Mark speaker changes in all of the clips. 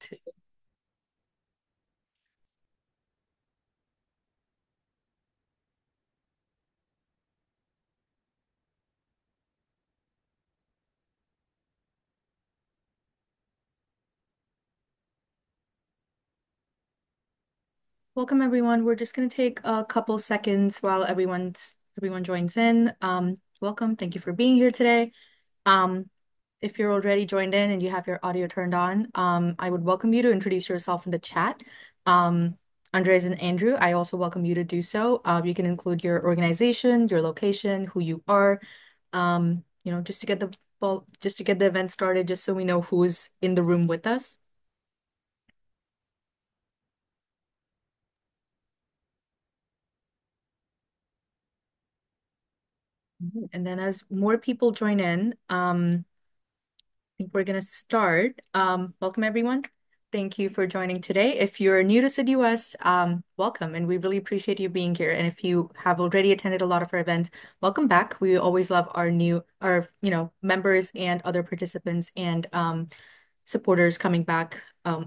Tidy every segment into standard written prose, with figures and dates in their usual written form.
Speaker 1: to. Welcome everyone. We're just going to take a couple seconds while everyone joins in. Welcome. Thank you for being here today. Um, if you're already joined in and you have your audio turned on, I would welcome you to introduce yourself in the chat. Andres and Andrew, I also welcome you to do so. You can include your organization, your location, who you are, just to get the event started, just so we know who's in the room with us. And then as more people join in, I think we're going to start. Welcome, everyone. Thank you for joining today. If you're new to SID-US, welcome, and we really appreciate you being here. And if you have already attended a lot of our events, welcome back. We always love our members and other participants and supporters coming back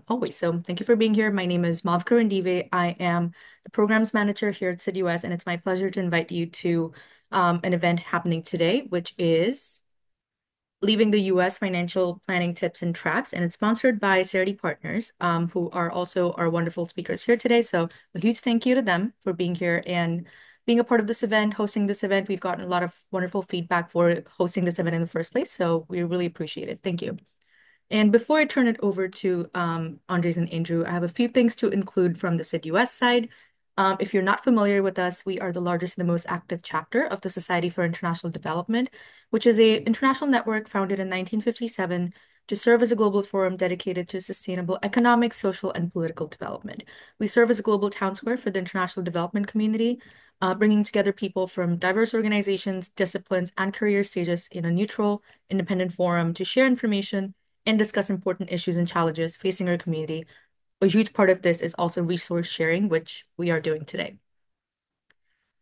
Speaker 1: always. So thank you for being here. My name is Mav Karandive. I am the programs manager here at SID-US, and it's my pleasure to invite you to an event happening today, which is Leaving the US Financial Planning Tips and Traps, and it's sponsored by Charity Partners, who are also our wonderful speakers here today. So a huge thank you to them for being here and being a part of this event, hosting this event. We've gotten a lot of wonderful feedback for hosting this event in the first place, so we really appreciate it. Thank you. And before I turn it over to Andres and Andrew, I have a few things to include from the SID-US side. If you're not familiar with us, we are the largest and the most active chapter of the Society for International Development, which is an international network founded in 1957 to serve as a global forum dedicated to sustainable economic, social, and political development. We serve as a global town square for the international development community, bringing together people from diverse organizations, disciplines, and career stages in a neutral, independent forum to share information and discuss important issues and challenges facing our community. A huge part of this is also resource sharing, which we are doing today.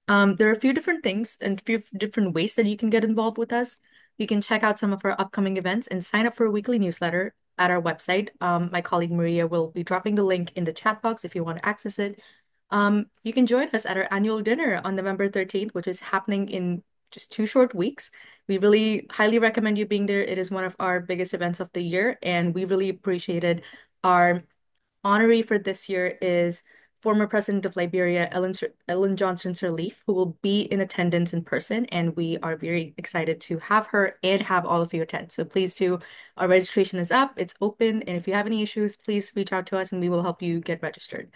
Speaker 1: There are a few different things and a few different ways that you can get involved with us. You can check out some of our upcoming events and sign up for a weekly newsletter at our website. My colleague Maria will be dropping the link in the chat box if you want to access it. You can join us at our annual dinner on November 13th, which is happening in just 2 short weeks. We really highly recommend you being there. It is one of our biggest events of the year, and we really appreciated our honoree for this year is former President of Liberia, Ellen Johnson Sirleaf, who will be in attendance in person, and we are very excited to have her and have all of you attend. So please do, our registration is up, it's open, and if you have any issues, please reach out to us and we will help you get registered.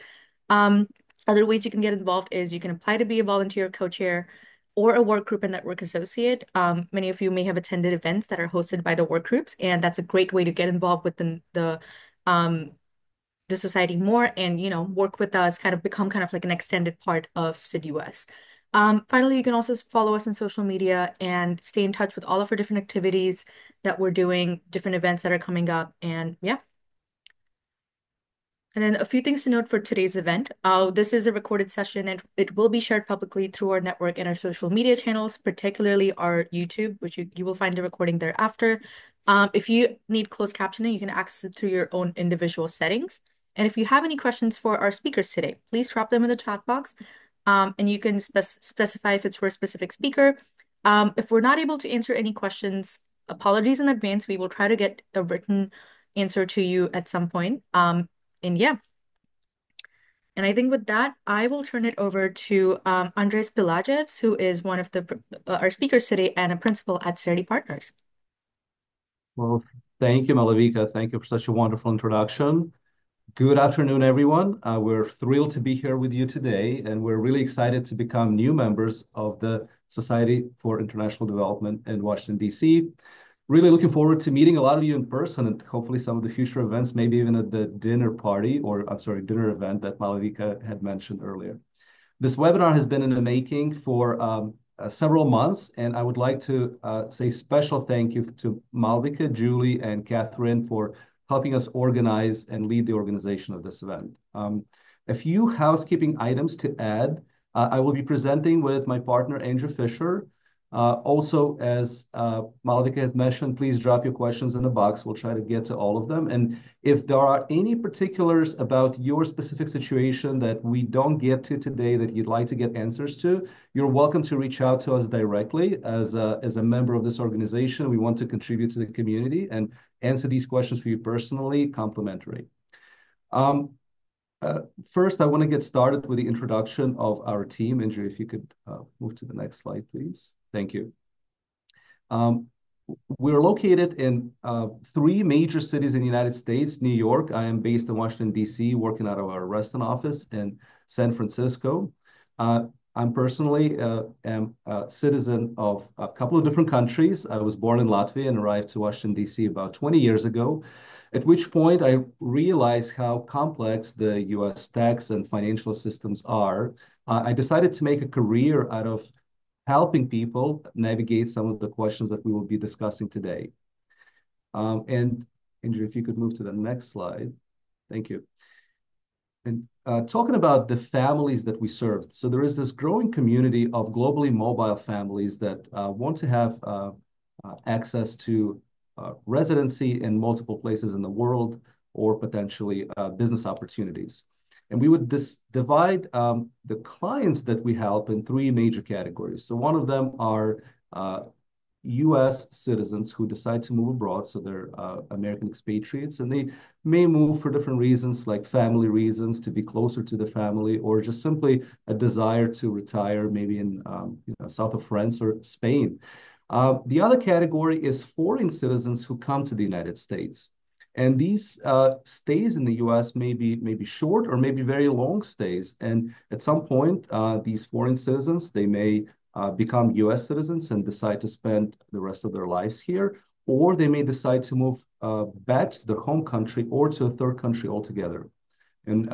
Speaker 1: Um, Other ways you can get involved is you can apply to be a volunteer co-chair or a work group and network associate. Many of you may have attended events that are hosted by the work groups, and that's a great way to get involved with um, the society more and work with us, kind of become kind of like an extended part of SID-US. Finally, you can also follow us on social media and stay in touch with all of our different activities that we're doing, different events that are coming up, and yeah. And then a few things to note for today's event. This is a recorded session and it will be shared publicly through our network and our social media channels, particularly our YouTube, which you will find the recording thereafter. If you need closed captioning, you can access it through your own individual settings. And if you have any questions for our speakers today, please drop them in the chat box. And you can specify if it's for a specific speaker. If we're not able to answer any questions, apologies in advance. We will try to get a written answer to you at some point. And yeah, and I think with that, I will turn it over to Andres Pilajevs, who is one of our speakers today and a principal at Charity Partners.
Speaker 2: Well, thank you, Malavika. Thank you for such a wonderful introduction. Good afternoon, everyone. We're thrilled to be here with you today, and we're really excited to become new members of the Society for International Development in Washington, D.C. Really looking forward to meeting a lot of you in person and hopefully some of the future events, maybe even at the dinner party, or I'm sorry, dinner event that Malavika had mentioned earlier. This webinar has been in the making for several months, and I would like to say special thank you to Malvika, Julie, and Catherine for helping us organize and lead the organization of this event. A few housekeeping items to add. I will be presenting with my partner, Andrew Fisher. Also, as Malavika has mentioned, please drop your questions in the box. We'll try to get to all of them. And if there are any particulars about your specific situation that we don't get to today that you'd like to get answers to, you're welcome to reach out to us directly. As a member of this organization, we want to contribute to the community and answer these questions for you personally, complimentary. Um, First, I want to get started with the introduction of our team. Andrew, if you could move to the next slide, please. Thank you. Um, we're located in three major cities in the United States. New York, I am based in Washington, D.C., working out of our Reston office in San Francisco. Uh, I'm personally am a citizen of a couple of different countries. I was born in Latvia and arrived to Washington, D.C. about 20 years ago, at which point I realized how complex the U.S. tax and financial systems are. I decided to make a career out of helping people navigate some of the questions that we will be discussing today. And Andrew, if you could move to the next slide. Thank you. And talking about the families that we serve. So there is this growing community of globally mobile families that want to have access to residency in multiple places in the world or potentially business opportunities. And we would divide the clients that we help in three major categories. So one of them are U.S. citizens who decide to move abroad, so they're American expatriates, and they may move for different reasons, like family reasons, to be closer to the family, or just simply a desire to retire, maybe in south of France or Spain. The other category is foreign citizens who come to the United States. And these stays in the U.S. may be short or maybe very long stays. And at some point, these foreign citizens, they may become U.S. citizens and decide to spend the rest of their lives here, or they may decide to move back to their home country or to a third country altogether. And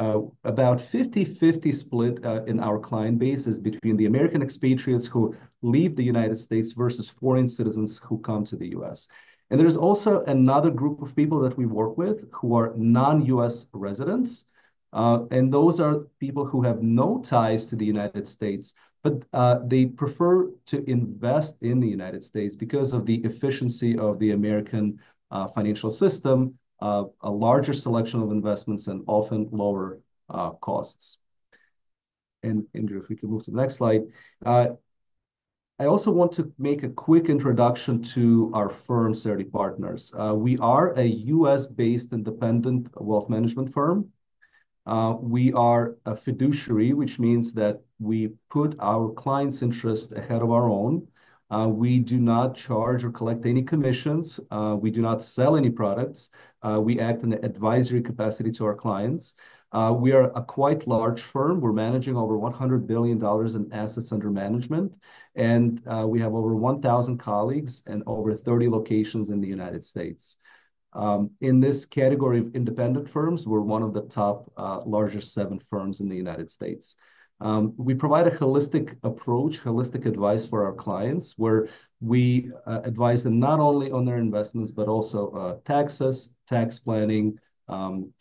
Speaker 2: about 50-50 split in our client base is between the American expatriates who leave the United States versus foreign citizens who come to the US. And there's also another group of people that we work with who are non-US residents. And those are people who have no ties to the United States, but they prefer to invest in the United States because of the efficiency of the American financial system, a larger selection of investments, and often lower costs. And Andrew, if we can move to the next slide. I also want to make a quick introduction to our firm, SID Partners. We are a US-based independent wealth management firm. We are a fiduciary, which means that we put our clients' interest ahead of our own. We do not charge or collect any commissions. We do not sell any products. We act in an advisory capacity to our clients. We are a quite large firm. We're managing over $100 billion in assets under management, and we have over 1,000 colleagues and over 30 locations in the United States. In this category of independent firms, we're one of the top largest 7 firms in the United States. We provide a holistic approach, holistic advice for our clients, where we advise them not only on their investments, but also taxes, tax planning,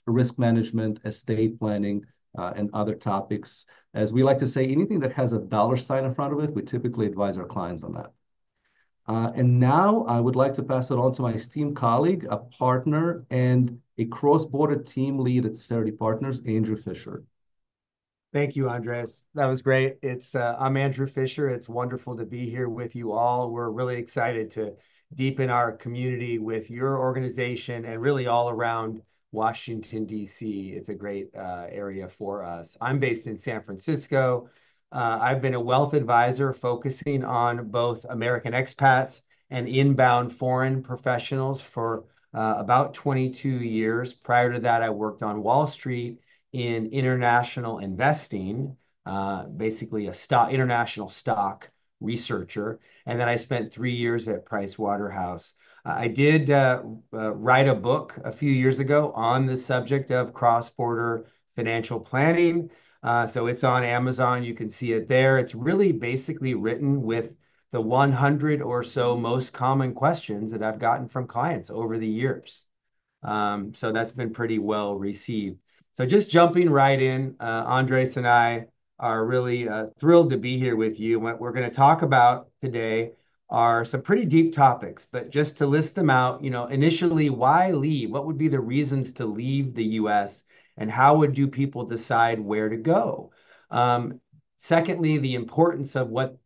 Speaker 2: risk management, estate planning, and other topics. As we like to say, anything that has a dollar sign in front of it, we typically advise our clients on that. And now I would like to pass it on to my esteemed colleague, a partner, and a cross-border team lead at SID Partners, Andrew Fisher.
Speaker 3: Thank you, Andres. That was great. I'm Andrew Fisher. It's wonderful to be here with you all. We're really excited to deepen our community with your organization and really all around Washington, D.C. It's a great area for us. I'm based in San Francisco. I've been a wealth advisor focusing on both American expats and inbound foreign professionals for about 22 years. Prior to that, I worked on Wall Street in international investing, basically international stock researcher. And then I spent 3 years at Price Waterhouse. I did write a book a few years ago on the subject of cross-border financial planning. So it's on Amazon. You can see it there. It's really basically written with the 100 or so most common questions that I've gotten from clients over the years. So that's been pretty well received. So just jumping right in, Andres and I are really thrilled to be here with you. What we're going to talk about today are some pretty deep topics, but just to list them out, initially, why leave? What would be the reasons to leave the US, and how would do people decide where to go? Um, Secondly, the importance of what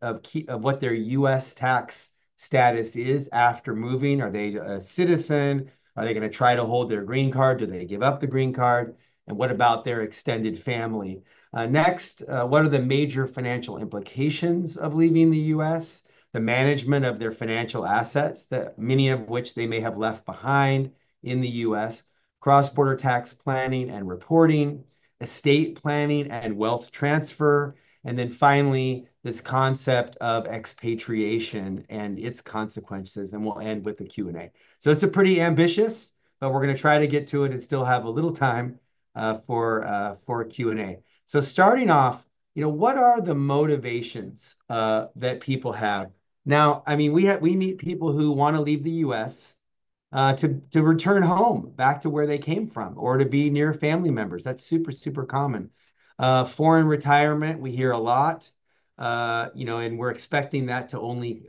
Speaker 3: their US tax status is after moving. Are they a citizen? Are they going to try to hold their green card? Do they give up the green card? And what about their extended family? Next, what are the major financial implications of leaving the US? The management of their financial assets, that many of which they may have left behind in the US, cross-border tax planning and reporting, estate planning and wealth transfer, and then finally, this concept of expatriation and its consequences. And we'll end with the Q&A. So it's a pretty ambitious, but we're going to try to get to it and still have a little time for Q&A. So starting off, what are the motivations that people have? Now, I mean, we meet people who want to leave the U.S. To return home back to where they came from, or to be near family members. That's super, super common. Foreign retirement, we hear a lot, and we're expecting that to only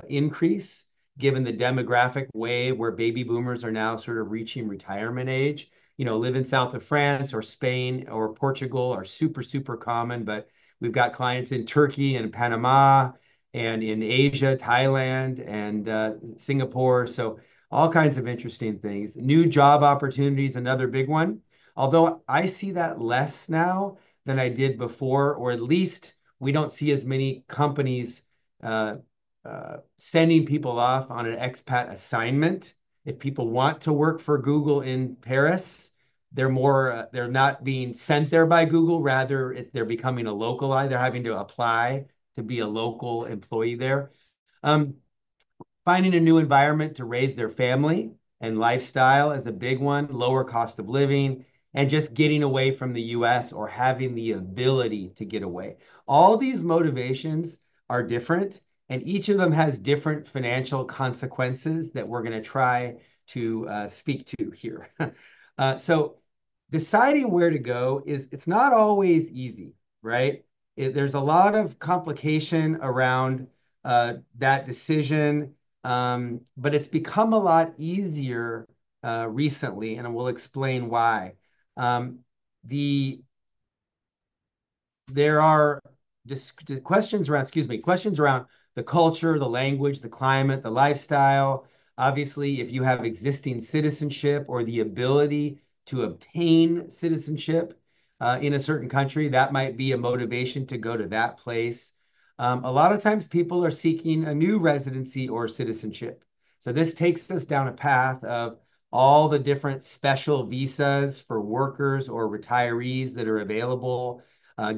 Speaker 3: increase given the demographic wave where baby boomers are now sort of reaching retirement age. Live in south of France or Spain or Portugal are super, super common, but we've got clients in Turkey and Panama and in Asia, Thailand and Singapore. So all kinds of interesting things. New job opportunities, another big one. Although I see that less now than I did before, or at least we don't see as many companies uh, sending people off on an expat assignment. If people want to work for Google in Paris, they're not being sent there by Google. Rather, they're becoming a locali. They're having to apply to be a local employee there. Um, Finding a new environment to raise their family and lifestyle is a big one, lower cost of living, and just getting away from the US or having the ability to get away. All these motivations are different, and each of them has different financial consequences that we're going to try to speak to here. So deciding where to go it's not always easy, right? There's a lot of complication around that decision, but it's become a lot easier recently, and we'll explain why. Um, the there are questions around the culture, the language, the climate, the lifestyle. Obviously, if you have existing citizenship or the ability to obtain citizenship in a certain country, that might be a motivation to go to that place. A lot of times people are seeking a new residency or citizenship. So this takes us down a path of all the different special visas for workers or retirees that are available,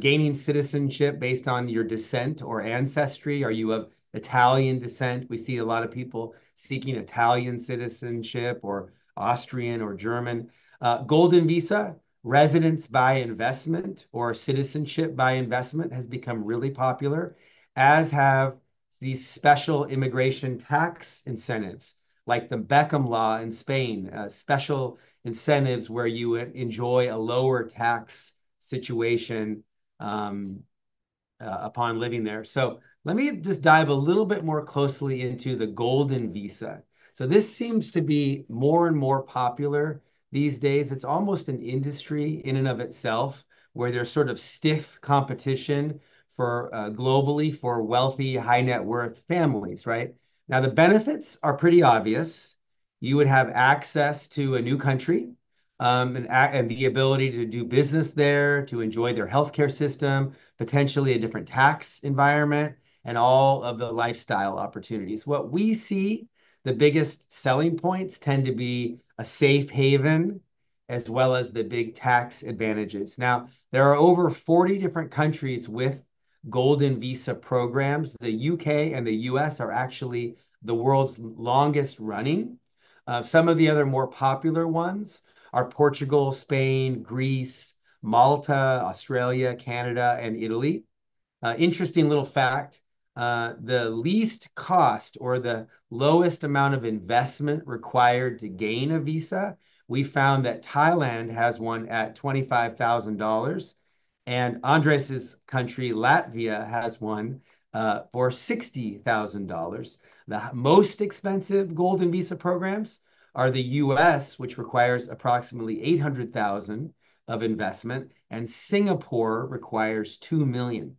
Speaker 3: gaining citizenship based on your descent or ancestry. Are you of Italian descent? We see a lot of people seeking Italian citizenship or Austrian or German. Golden visa, residence by investment or citizenship by investment has become really popular, as have these special immigration tax incentives, like the Beckham law in Spain, special incentives where you enjoy a lower tax situation um, upon living there. So let me just dive a little bit more closely into the golden visa. So this seems to be more and more popular these days. It's almost an industry in and of itself, where there's sort of stiff competition for globally for wealthy, high net worth families, right? Now the benefits are pretty obvious. You would have access to a new country, and the ability to do business there, to enjoy their healthcare system, potentially a different tax environment, and all of the lifestyle opportunities. What we see, the biggest selling points tend to be a safe haven as well as the big tax advantages. Now, there are over 40 different countries with golden visa programs. The UK and the US are actually the world's longest running. Some of the other more popular ones are Portugal, Spain, Greece, Malta, Australia, Canada, and Italy. Interesting little fact, the least cost or the lowest amount of investment required to gain a visa, we found that Thailand has one at $25,000, and Andres's country, Latvia, has one for $60,000. The most expensive golden visa programs are the US, which requires approximately 800,000 of investment, and Singapore requires 2 million.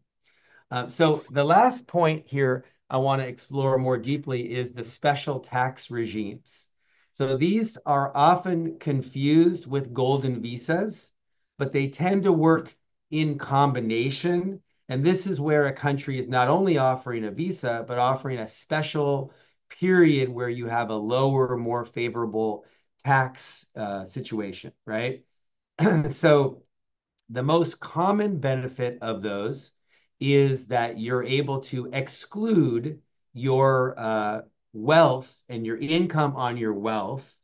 Speaker 3: So the last point here I want to explore more deeply is the special tax regimes. So these are often confused with golden visas, but they tend to work in combination. And this is where a country is not only offering a visa, but offering a special period where you have a lower, more favorable tax situation, right? So the most common benefit of those is that you're able to exclude your wealth and your income on your wealth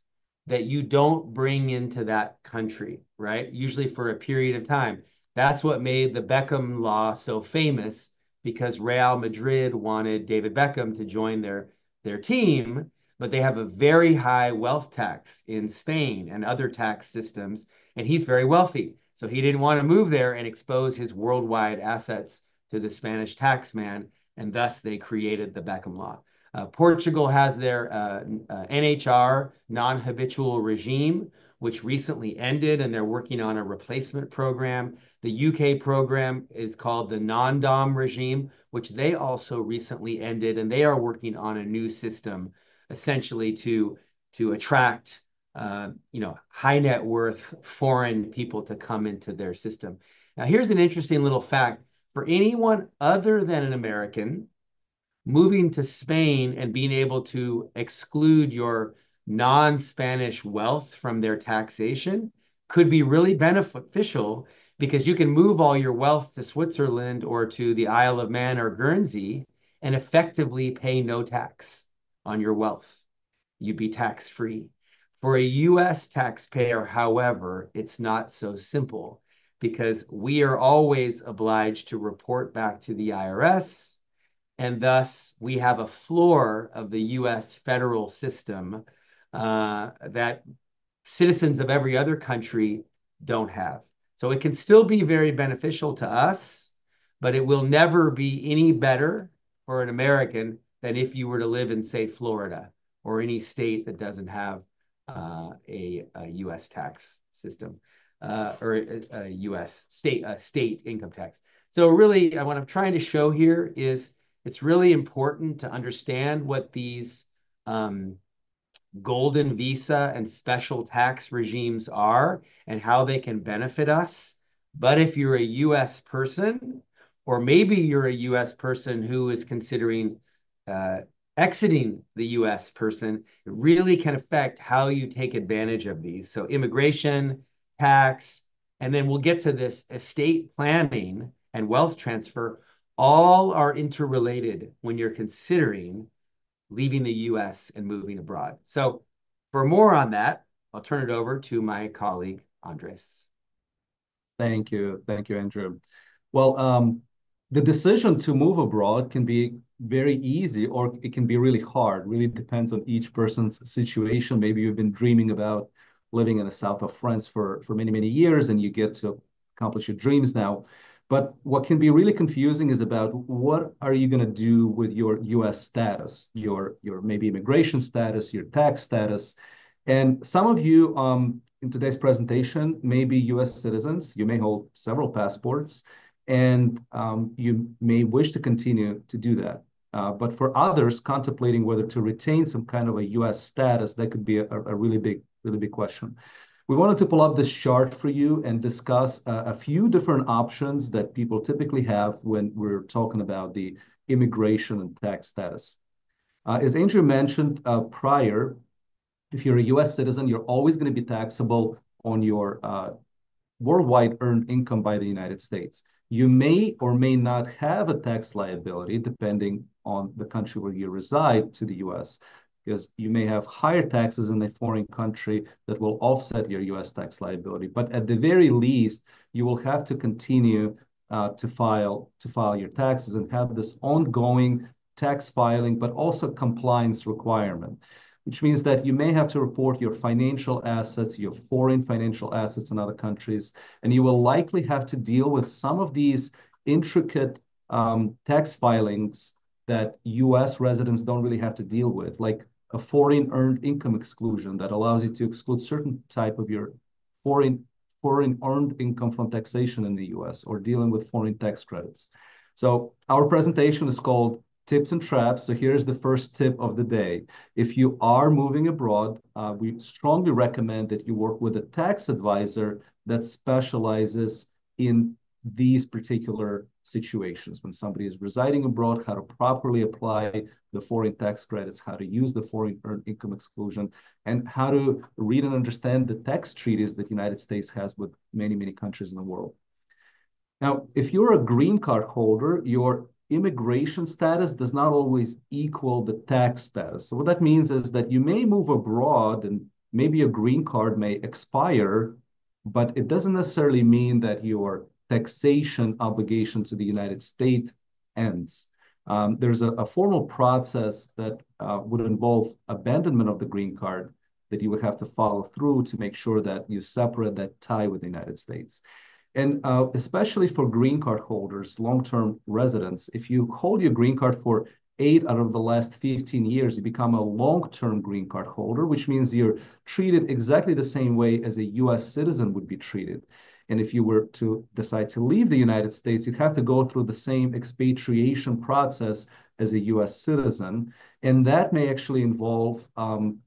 Speaker 3: that you don't bring into that country, right? Usually for a period of time. That's what made the Beckham law so famous because Real Madrid wanted David Beckham to join their team, but they have a very high wealth tax in Spain and other tax systems, and he's very wealthy. So he didn't want to move there and expose his worldwide assets to the Spanish tax man, and thus they created the Beckham Law. Portugal has their NHR, non-habitual regime, which recently ended, and they're working on a replacement program. The UK program is called the non-dom regime, which they also recently ended, and they are working on a new system, essentially to attract high net worth foreign people to come into their system. Now, here's an interesting little fact. For anyone other than an American, moving to Spain and being able to exclude your non-Spanish wealth from their taxation could be really beneficial because you can move all your wealth to Switzerland or to the Isle of Man or Guernsey and effectively pay no tax on your wealth. You'd be tax-free. For a US taxpayer, however, it's not so simple because we are always obliged to report back to the IRS, and thus we have a floor of the US federal system that citizens of every other country don't have. So it can still be very beneficial to us, but it will never be any better for an American than if you were to live in, say, Florida or any state that doesn't have a U.S. tax system or a U.S. state income tax. So really, what I'm trying to show here is it's really important to understand what these golden visa and special tax regimes are and how they can benefit us. But if you're a US person, or maybe you're a US person who is considering exiting the US person, it really can affect how you take advantage of these. So immigration, tax, and then we'll get to this estate planning and wealth transfer, all are interrelated when you're considering leaving the US and moving abroad. So for more on that, I'll turn it over to my colleague, Andres.
Speaker 2: Thank you. Thank you, Andrew. Well, the decision to move abroad can be very easy or it can be really hard. Really depends on each person's situation. Maybe you've been dreaming about living in the south of France for many, many years and you get to accomplish your dreams now. But what can be really confusing is about what are you going to do with your US status, your maybe immigration status, your tax status. And some of you in today's presentation may be US citizens. You may hold several passports and you may wish to continue to do that. But for others, contemplating whether to retain some kind of a US status, that could be a really big question. We wanted to pull up this chart for you and discuss a few different options that people typically have when we're talking about the immigration and tax status. As Andrew mentioned prior, if you're a US citizen, you're always going to be taxable on your worldwide earned income by the United States. You may or may not have a tax liability depending on the country where you reside to the US, because you may have higher taxes in a foreign country that will offset your US tax liability. But at the very least, you will have to continue to file your taxes and have this ongoing tax filing, but also compliance requirement, which means that you may have to report your financial assets, your foreign financial assets in other countries, and you will likely have to deal with some of these intricate tax filings that US residents don't really have to deal with, like a foreign earned income exclusion that allows you to exclude certain type of your foreign foreign earned income from taxation in the US or dealing with foreign tax credits. So our presentation is called Tips and Traps. So here's the first tip of the day. If you are moving abroad, we strongly recommend that you work with a tax advisor that specializes in these particular situations. When somebody is residing abroad, how to properly apply the foreign tax credits, how to use the foreign earned income exclusion, and how to read and understand the tax treaties that the United States has with many, many countries in the world. Now, if you're a green card holder, your immigration status does not always equal the tax status. So what that means is that you may move abroad and maybe your green card may expire, but it doesn't necessarily mean that your taxation obligation to the United States ends. There's a formal process that would involve abandonment of the green card that you would have to follow through to make sure that you separate that tie with the United States. And especially for green card holders, long-term residents, if you hold your green card for 8 out of the last 15 years, you become a long-term green card holder, which means you're treated exactly the same way as a US citizen would be treated. And if you were to decide to leave the United States, you'd have to go through the same expatriation process as a US citizen. And that may actually involve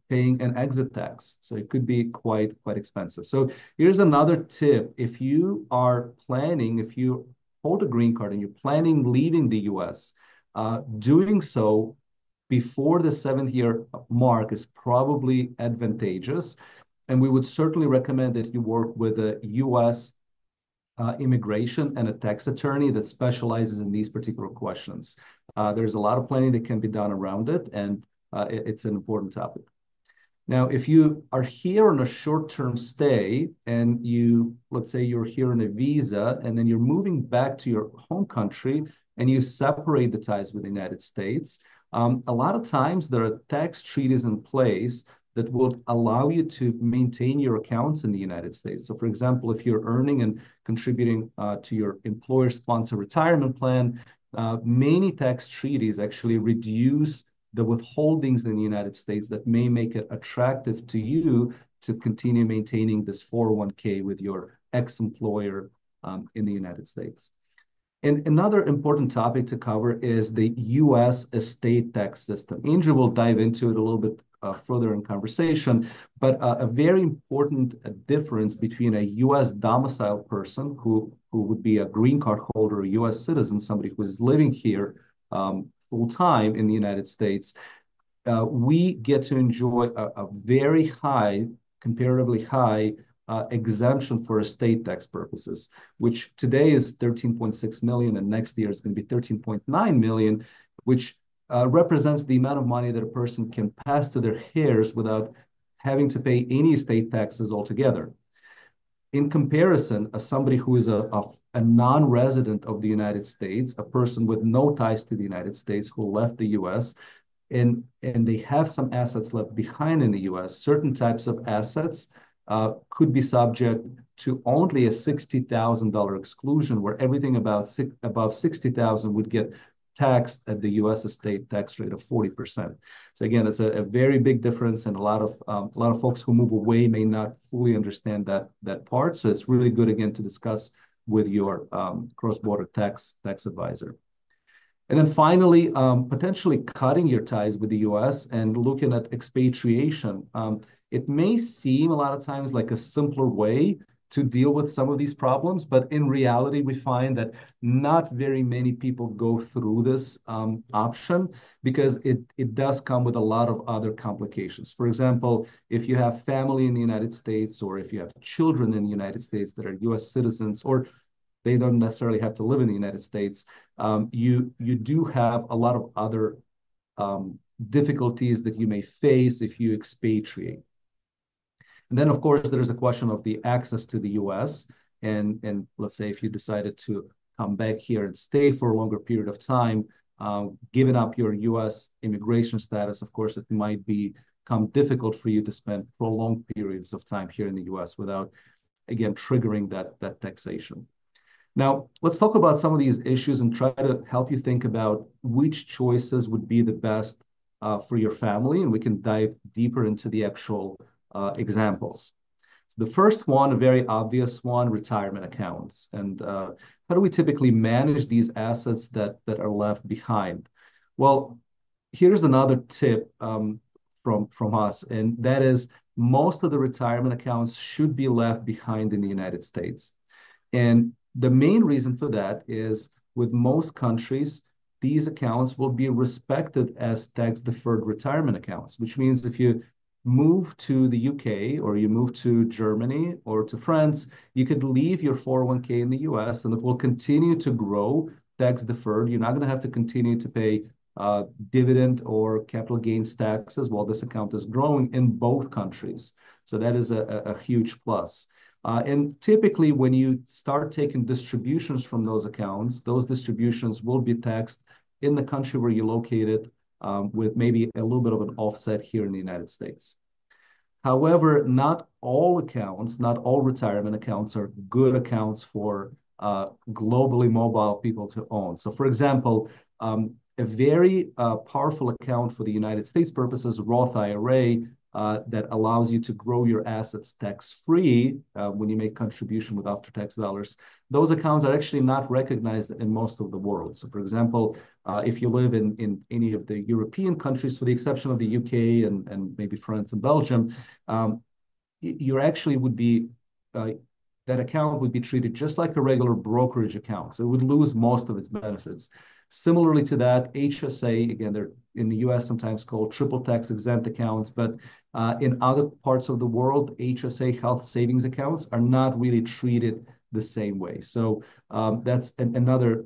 Speaker 2: paying an exit tax. So it could be quite expensive. So here's another tip. If you are planning, if you hold a green card and you're planning leaving the US, doing so before the 7th year mark is probably advantageous. And we would certainly recommend that you work with a US immigration and a tax attorney that specializes in these particular questions. There's a lot of planning that can be done around it, and it's an important topic. Now, if you are here on a short-term stay and let's say you're here on a visa and then you're moving back to your home country and you separate the ties with the United States, a lot of times there are tax treaties in place that will allow you to maintain your accounts in the United States. So, for example, if you're earning and contributing to your employer-sponsored retirement plan, many tax treaties actually reduce the withholdings in the United States that may make it attractive to you to continue maintaining this 401k with your ex-employer in the United States. And another important topic to cover is the US estate tax system. Andrew will dive into it a little bit further in conversation, but a very important difference between a US domiciled person who would be a green card holder, a US citizen, somebody who is living here full time in the United States, we get to enjoy a very high, comparatively high exemption for estate tax purposes, which today is 13.6 million and next year is going to be 13.9 million, which represents the amount of money that a person can pass to their heirs without having to pay any estate taxes altogether. In comparison, as somebody who is a non-resident of the United States, a person with no ties to the United States who left the US, and they have some assets left behind in the US, certain types of assets could be subject to only a $60,000 exclusion, where everything above 60,000 would get taxed at the US estate tax rate of 40%. So again, it's a very big difference, and a lot of folks who move away may not fully understand that part. So it's really good again to discuss with your cross-border tax advisor. And then finally, potentially cutting your ties with the US and looking at expatriation. It may seem a lot of times like a simpler way to deal with some of these problems, but in reality, we find that not very many people go through this option because it does come with a lot of other complications. For example, if you have family in the United States, or if you have children in the United States that are US citizens, or they don't necessarily have to live in the United States, you do have a lot of other difficulties that you may face if you expatriate. And then, of course, there's a question of the access to the US. And let's say if you decided to come back here and stay for a longer period of time, giving up your US immigration status, of course, it might become difficult for you to spend prolonged periods of time here in the US without, again, triggering that taxation. Now, let's talk about some of these issues and try to help you think about which choices would be the best for your family, and we can dive deeper into the actual examples. The first one, a very obvious one, retirement accounts. And how do we typically manage these assets that are left behind? Well, here's another tip from us, and that is most of the retirement accounts should be left behind in the United States. And the main reason for that is with most countries, these accounts will be respected as tax deferred retirement accounts, which means if you move to the UK or you move to Germany or to France, you could leave your 401k in the US and it will continue to grow tax deferred. You're not going to have to continue to pay dividend or capital gains taxes while this account is growing in both countries. So that is a huge plus. And typically, when you start taking distributions from those accounts, those distributions will be taxed in the country where you're located, with maybe a little bit of an offset here in the United States. However, not all accounts, not all retirement accounts are good accounts for globally mobile people to own. So, for example, a very powerful account for the United States purposes, Roth IRA, that allows you to grow your assets tax-free when you make contribution with after-tax dollars. Those accounts are actually not recognized in most of the world. So, for example, if you live in any of the European countries, for the exception of the UK and maybe France and Belgium, you actually would be that account would be treated just like a regular brokerage account. So it would lose most of its benefits. Similarly to that, HSA, again, they're in the US sometimes called triple tax exempt accounts, but in other parts of the world, HSA health savings accounts are not really treated the same way. So that's another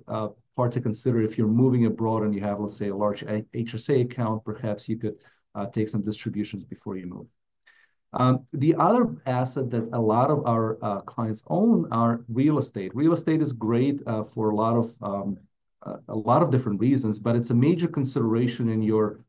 Speaker 2: part to consider if you're moving abroad and you have, let's say, a large HSA account, perhaps you could take some distributions before you move. The other asset that a lot of our clients own are real estate. Real estate is great for a lot of different reasons, but it's a major consideration in your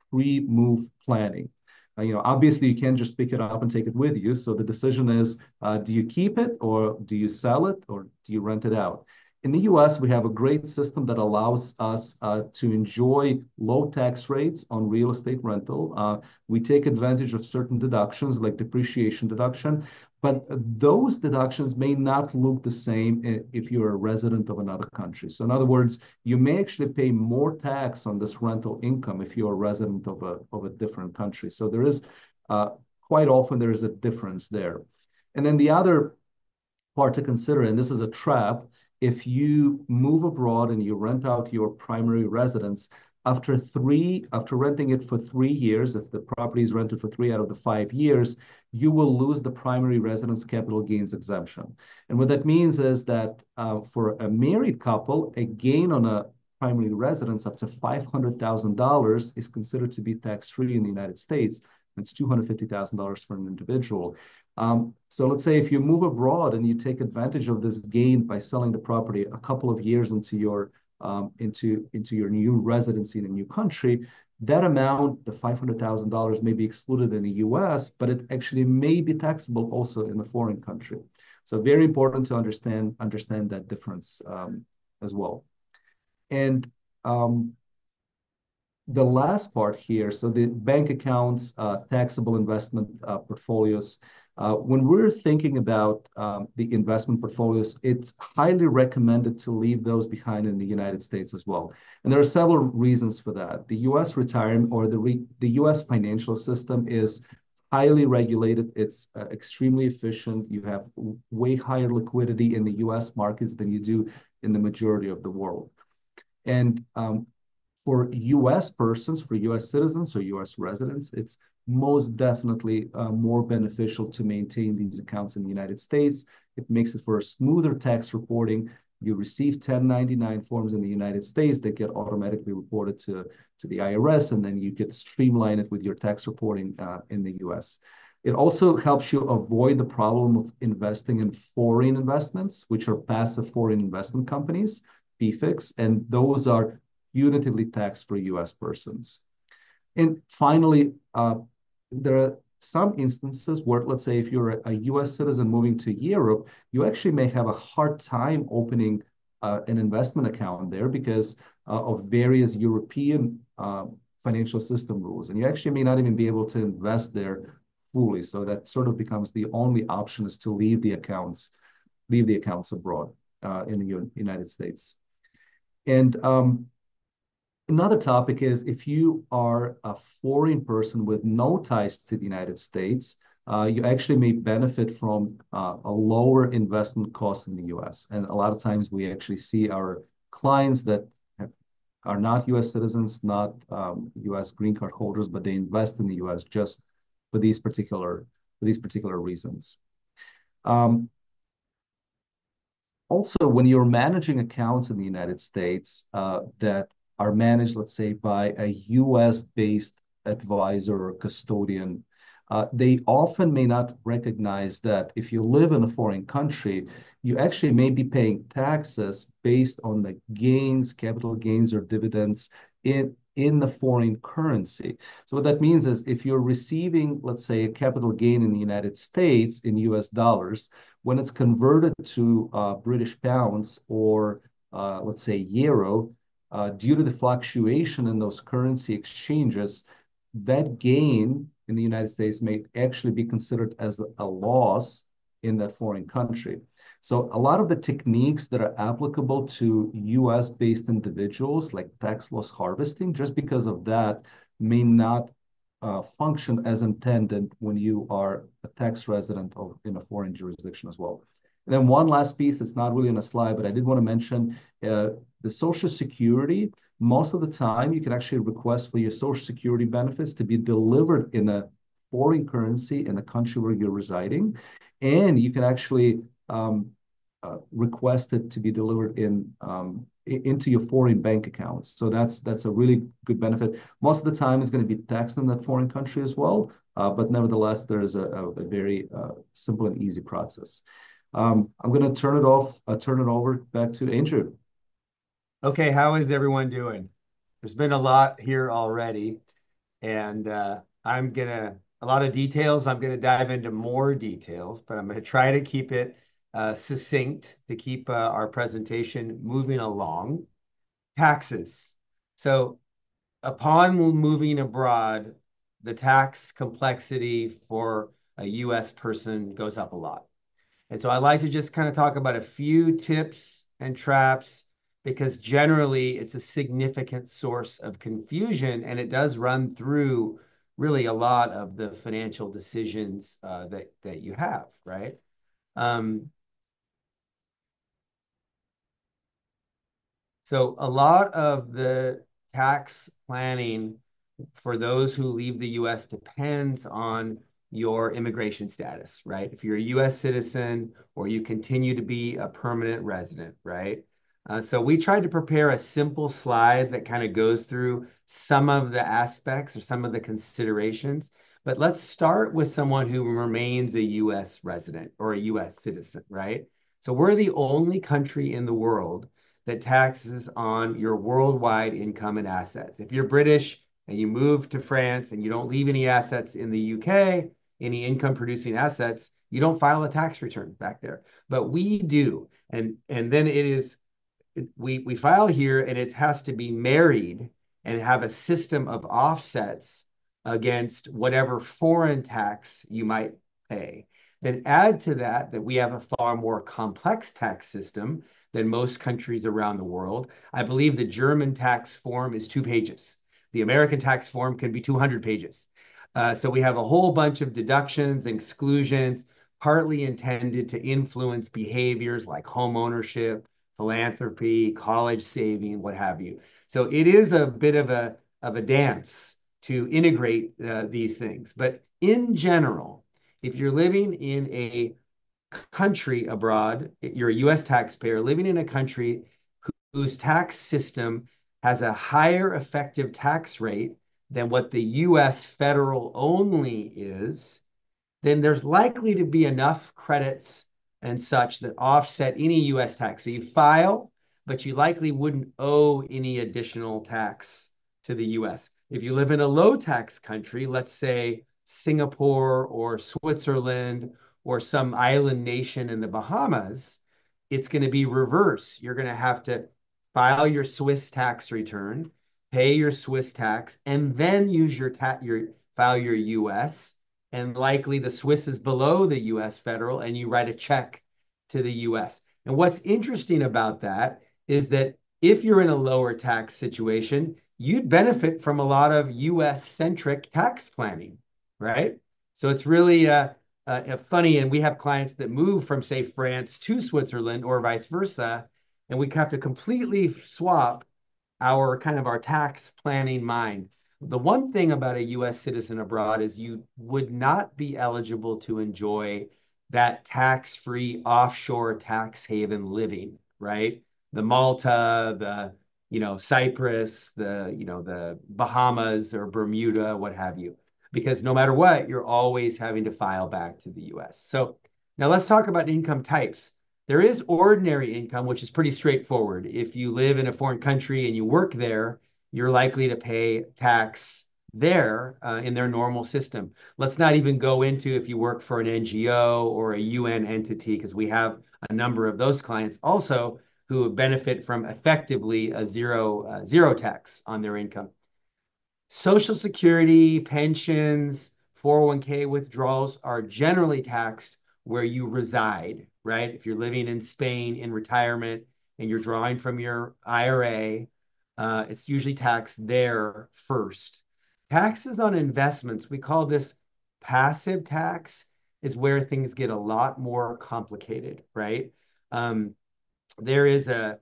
Speaker 2: pre-move planning. Obviously, you can't just pick it up and take it with you. So the decision is, do you keep it or do you sell it or do you rent it out? In the US, we have a great system that allows us to enjoy low tax rates on real estate rental. We take advantage of certain deductions like depreciation deduction, but those deductions may not look the same if you're a resident of another country. So in other words, you may actually pay more tax on this rental income if you're a resident of a different country. So there is quite often there is a difference there. And then the other part to consider, and this is a trap, if you move abroad and you rent out your primary residence, after renting it for 3 years, if the property is rented for 3 out of the 5 years, you will lose the primary residence capital gains exemption. And what that means is that for a married couple, a gain on a primary residence up to $500,000 is considered to be tax-free in the United States. It's $250,000 for an individual. So let's say if you move abroad and you take advantage of this gain by selling the property a couple of years into your new residency in a new country, that amount, the $500,000, may be excluded in the U.S., but it actually may be taxable also in the foreign country. So very important to understand that difference as well. And the last part here, so the bank accounts, taxable investment portfolios. When we're thinking about the investment portfolios, it's highly recommended to leave those behind in the United States as well. And there are several reasons for that. The U.S. retirement or the U.S. financial system is highly regulated. It's extremely efficient. You have way higher liquidity in the U.S. markets than you do in the majority of the world. And for US persons, for US citizens or US residents, it's most definitely more beneficial to maintain these accounts in the United States. It makes it for a smoother tax reporting. You receive 1099 forms in the United States that get automatically reported to the IRS, and then you could streamline it with your tax reporting in the US. It also helps you avoid the problem of investing in foreign investments, which are passive foreign investment companies, PFICs, and those are punitively taxed for US persons. And finally, there are some instances where, let's say, if you're a US citizen moving to Europe, you actually may have a hard time opening an investment account there because of various European financial system rules. And you actually may not even be able to invest there fully. So that sort of becomes the only option is to leave the accounts abroad in the United States. And another topic is if you are a foreign person with no ties to the United States, you actually may benefit from a lower investment cost in the US. And a lot of times we actually see our clients that are not US citizens, not US green card holders, but they invest in the US just for these particular reasons. Also, when you're managing accounts in the United States that are managed, let's say, by a US-based advisor or custodian, they often may not recognize that if you live in a foreign country, you actually may be paying taxes based on the gains, capital gains, or dividends in the foreign currency. So what that means is if you're receiving, let's say, a capital gain in the United States in US dollars, when it's converted to British pounds or let's say euro, due to the fluctuation in those currency exchanges, that gain in the United States may actually be considered as a loss in that foreign country. So a lot of the techniques that are applicable to US-based individuals, like tax loss harvesting, just because of that, may not function as intended when you are a tax resident in a foreign jurisdiction as well. And then one last piece, it's not really on a slide, but I did want to mention the Social Security. Most of the time, you can actually request for your Social Security benefits to be delivered in a foreign currency in the country where you're residing. And you can actually request it to be delivered into your foreign bank accounts. So that's a really good benefit. Most of the time is going to be taxed in that foreign country as well, but nevertheless, there is a very simple and easy process. I'm going to turn it over back to Andrew.
Speaker 3: Okay, how is everyone doing? There's been a lot here already, and a lot of details. I'm gonna dive into more details, but I'm gonna try to keep it succinct to keep our presentation moving along. Taxes. So upon moving abroad, the tax complexity for a US person goes up a lot. And so I like to just kind of talk about a few tips and traps because generally it's a significant source of confusion and it does run through really a lot of the financial decisions that you have, right? Um, so a lot of the tax planning for those who leave the US depends on your immigration status, right? If you're a US citizen or you continue to be a permanent resident, right? So we tried to prepare a simple slide that kind of goes through some of the aspects or some of the considerations. But let's start with someone who remains a US resident or a US citizen, right? So we're the only country in the world that taxes on your worldwide income and assets. If you're British, and you move to France and you don't leave any assets in the UK, any income producing assets, you don't file a tax return back there. But we do. And then we file here and it has to be married and have a system of offsets against whatever foreign tax you might pay. Then add to that we have a far more complex tax system than most countries around the world. I believe the German tax form is 2 pages. The American tax form can be 200 pages. So we have a whole bunch of deductions and exclusions, partly intended to influence behaviors like home ownership, philanthropy, college saving, what have you. So it is a bit of a dance to integrate these things. But in general, if you're living in a country abroad, you're a US taxpayer living in a country whose tax system has a higher effective tax rate than what the US federal only is, then there's likely to be enough credits and such that offset any US tax. So you file, but you likely wouldn't owe any additional tax to the US. If you live in a low tax country, let's say Singapore or Switzerland or some island nation in the Bahamas, it's going to be reverse. You're going to have to file your Swiss tax return, pay your Swiss tax, and then use your file your US. And likely the Swiss is below the US federal, and you write a check to the US. And what's interesting about that is that if you're in a lower tax situation, you'd benefit from a lot of US centric tax planning, right? So it's really funny. And we have clients that move from, say, France to Switzerland or vice versa. And we have to completely swap our tax planning mind. The one thing about a US citizen abroad is you would not be eligible to enjoy that tax-free offshore tax haven living, right? The Malta, the Cyprus, the Bahamas or Bermuda, what have you. Because no matter what, you're always having to file back to the US. So now let's talk about income types. There is ordinary income, which is pretty straightforward. If you live in a foreign country and you work there, you're likely to pay tax there in their normal system. Let's not even go into if you work for an NGO or a UN entity, because we have a number of those clients also who benefit from effectively a zero tax on their income. Social Security, pensions, 401k withdrawals are generally taxed where you reside, right? If you're living in Spain in retirement and you're drawing from your IRA, it's usually taxed there first. Taxes on investments, we call this passive tax, is where things get a lot more complicated, right? Um, there is a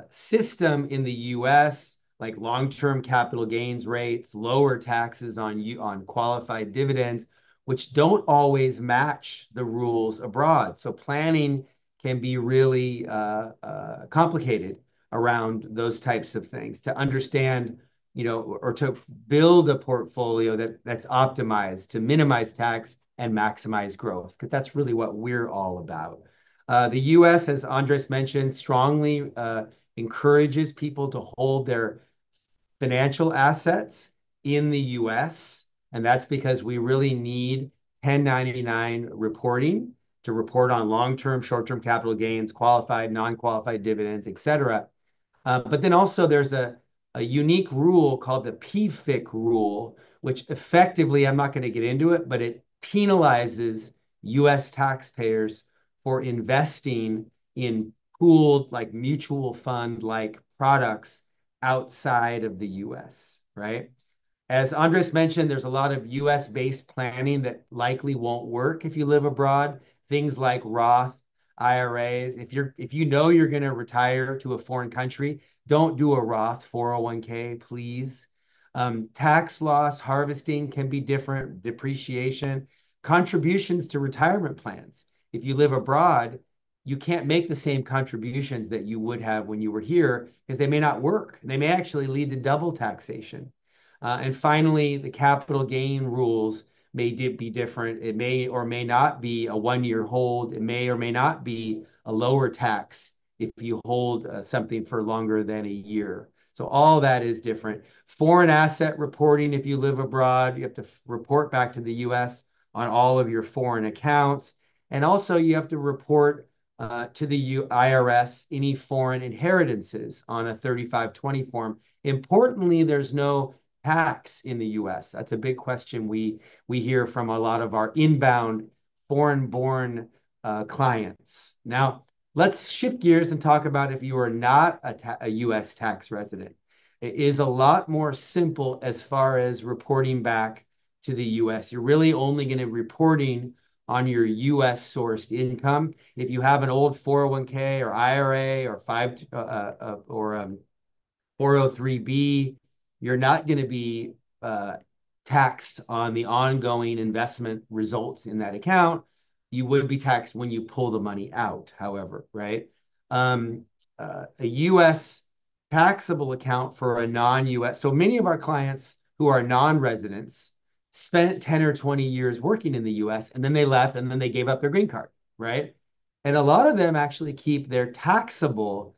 Speaker 3: system in the US like long-term capital gains rates, lower taxes on qualified dividends, which don't always match the rules abroad. So planning can be really complicated around those types of things to understand, or to build a portfolio that's optimized to minimize tax and maximize growth, because that's really what we're all about. The US, as Andres mentioned, strongly encourages people to hold their financial assets in the US. And that's because we really need 1099 reporting to report on long-term, short-term capital gains, qualified, non-qualified dividends, et cetera. But then also there's a unique rule called the PFIC rule, which effectively, I'm not going to get into it, but it penalizes US taxpayers for investing in pooled, like mutual fund like products outside of the US, right? As Andres mentioned, there's a lot of US-based planning that likely won't work if you live abroad. Things like Roth IRAs. If you know you're going to retire to a foreign country, don't do a Roth 401k, please. Tax loss harvesting can be different, depreciation, contributions to retirement plans. If you live abroad, you can't make the same contributions that you would have when you were here because they may not work. They may actually lead to double taxation. And finally, the capital gain rules may be different. It may or may not be a 1 year hold. It may or may not be a lower tax if you hold something for longer than a year. So all that is different. Foreign asset reporting, if you live abroad, you have to report back to the US on all of your foreign accounts. And also you have to report to the IRS any foreign inheritances on a 3520 form. Importantly, there's no tax in the US? That's a big question we hear from a lot of our inbound foreign-born clients. Now, let's shift gears and talk about if you are not a US tax resident. It is a lot more simple as far as reporting back to the US. You're really only going to be reporting on your US sourced income. If you have an old 401k or IRA or 403b, you're not going to be taxed on the ongoing investment results in that account. You would be taxed when you pull the money out, however, right? A US taxable account for a non-US. So many of our clients who are non-residents spent 10 or 20 years working in the US and then they left and then they gave up their green card, right? And a lot of them actually keep their taxable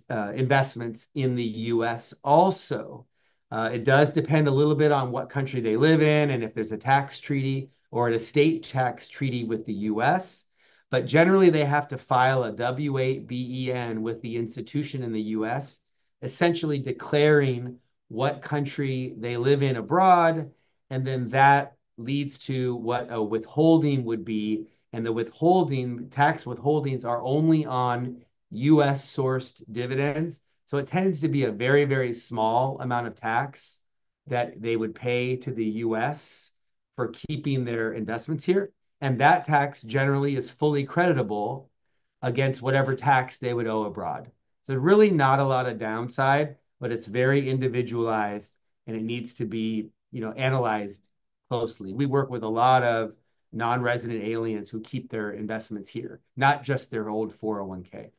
Speaker 3: investments in the US also. It does depend a little bit on what country they live in and if there's a tax treaty or an estate tax treaty with the US. But generally, they have to file a W-8-BEN with the institution in the US, essentially declaring what country they live in abroad. And then that leads to what a withholding would be. And the tax withholdings are only on US sourced dividends. So it tends to be a very, very small amount of tax that they would pay to the US for keeping their investments here. And that tax generally is fully creditable against whatever tax they would owe abroad. So really not a lot of downside, but it's very individualized and it needs to be, analyzed closely. We work with a lot of non-resident aliens who keep their investments here, not just their old 401k.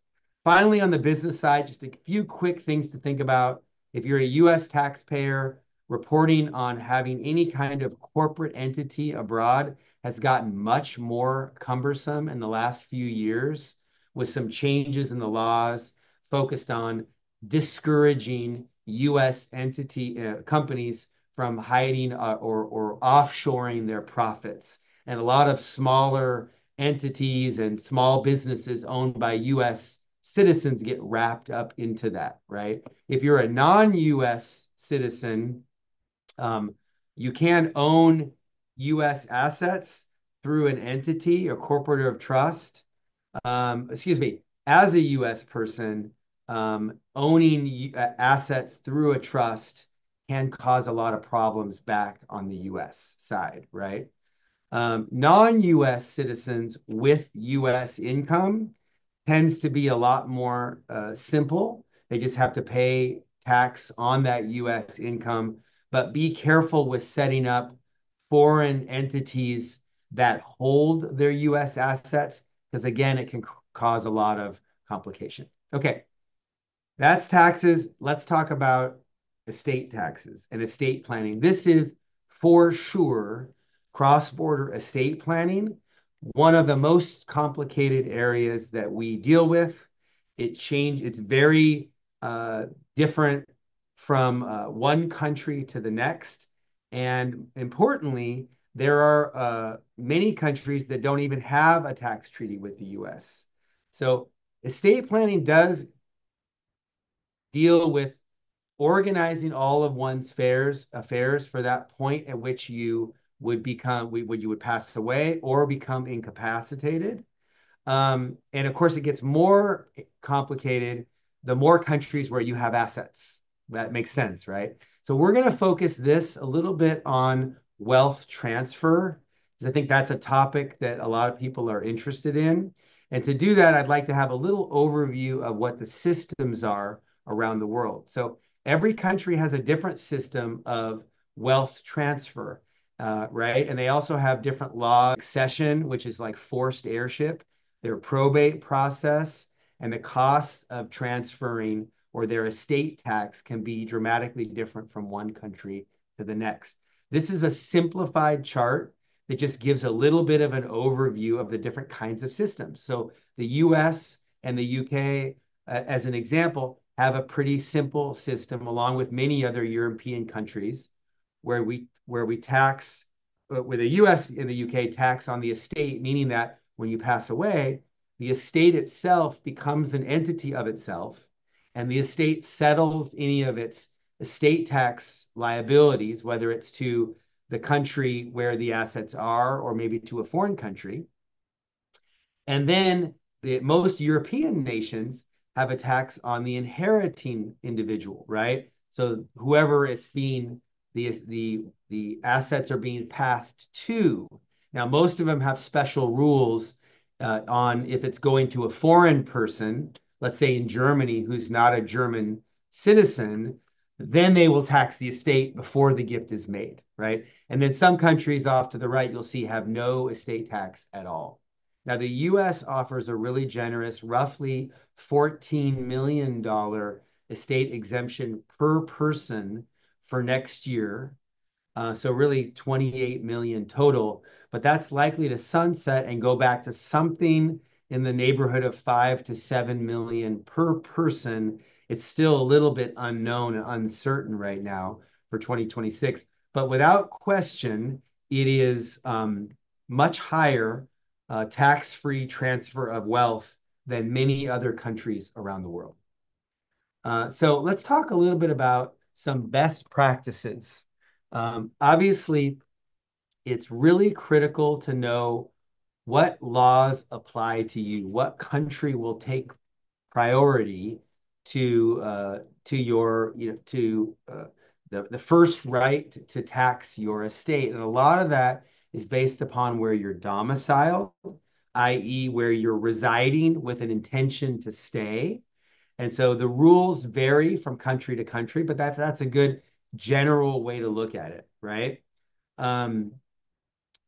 Speaker 3: Finally, on the business side, just a few quick things to think about. If you're a US taxpayer, reporting on having any kind of corporate entity abroad has gotten much more cumbersome in the last few years with some changes in the laws focused on discouraging US entity companies from hiding or offshoring their profits. And a lot of smaller entities and small businesses owned by US citizens get wrapped up into that, right? If you're a non-US citizen, you can own US assets through an entity, a corporate of trust. Excuse me, as a US person, owning assets through a trust can cause a lot of problems back on the US side, right? Non-US citizens with US income tends to be a lot more simple. They just have to pay tax on that US income, but be careful with setting up foreign entities that hold their US assets, because again, it can cause a lot of complication. Okay, that's taxes. Let's talk about estate taxes and estate planning. This is for sure cross-border estate planning, one of the most complicated areas that we deal with. It's very different from one country to the next. And importantly, there are many countries that don't even have a tax treaty with the US. So estate planning does deal with organizing all of one's affairs for that point at which you would pass away or become incapacitated. And of course, it gets more complicated the more countries where you have assets. That makes sense, right? So we're going to focus this a little bit on wealth transfer, because I think that's a topic that a lot of people are interested in. And to do that, I'd like to have a little overview of what the systems are around the world. So every country has a different system of wealth transfer, right? And they also have different laws, succession, which is like forced heirship, their probate process, and the costs of transferring or their estate tax can be dramatically different from one country to the next. This is a simplified chart that just gives a little bit of an overview of the different kinds of systems. So the US and the UK, as an example, have a pretty simple system, along with many other European countries, where we tax, where the US and the UK tax on the estate, meaning that when you pass away, the estate itself becomes an entity of itself, and the estate settles any of its estate tax liabilities, whether it's to the country where the assets are or maybe to a foreign country. And then most European nations have a tax on the inheriting individual, right? So whoever the assets are being passed to. Now, most of them have special rules on if it's going to a foreign person, let's say in Germany, who's not a German citizen, then they will tax the estate before the gift is made, right? And then some countries off to the right, you'll see have no estate tax at all. Now, the US offers a really generous, roughly $14 million estate exemption per person for next year. So really 28 million total, but that's likely to sunset and go back to something in the neighborhood of 5 to 7 million per person. It's still a little bit unknown and uncertain right now for 2026. But without question, it is much higher tax-free transfer of wealth than many other countries around the world. So let's talk a little bit about some best practices. Obviously, it's really critical to know what laws apply to you, what country will take priority to your the first right to tax your estate, and a lot of that is based upon where you're domiciled, i.e., where you're residing with an intention to stay. And so the rules vary from country to country, but that's a good general way to look at it, right? Um,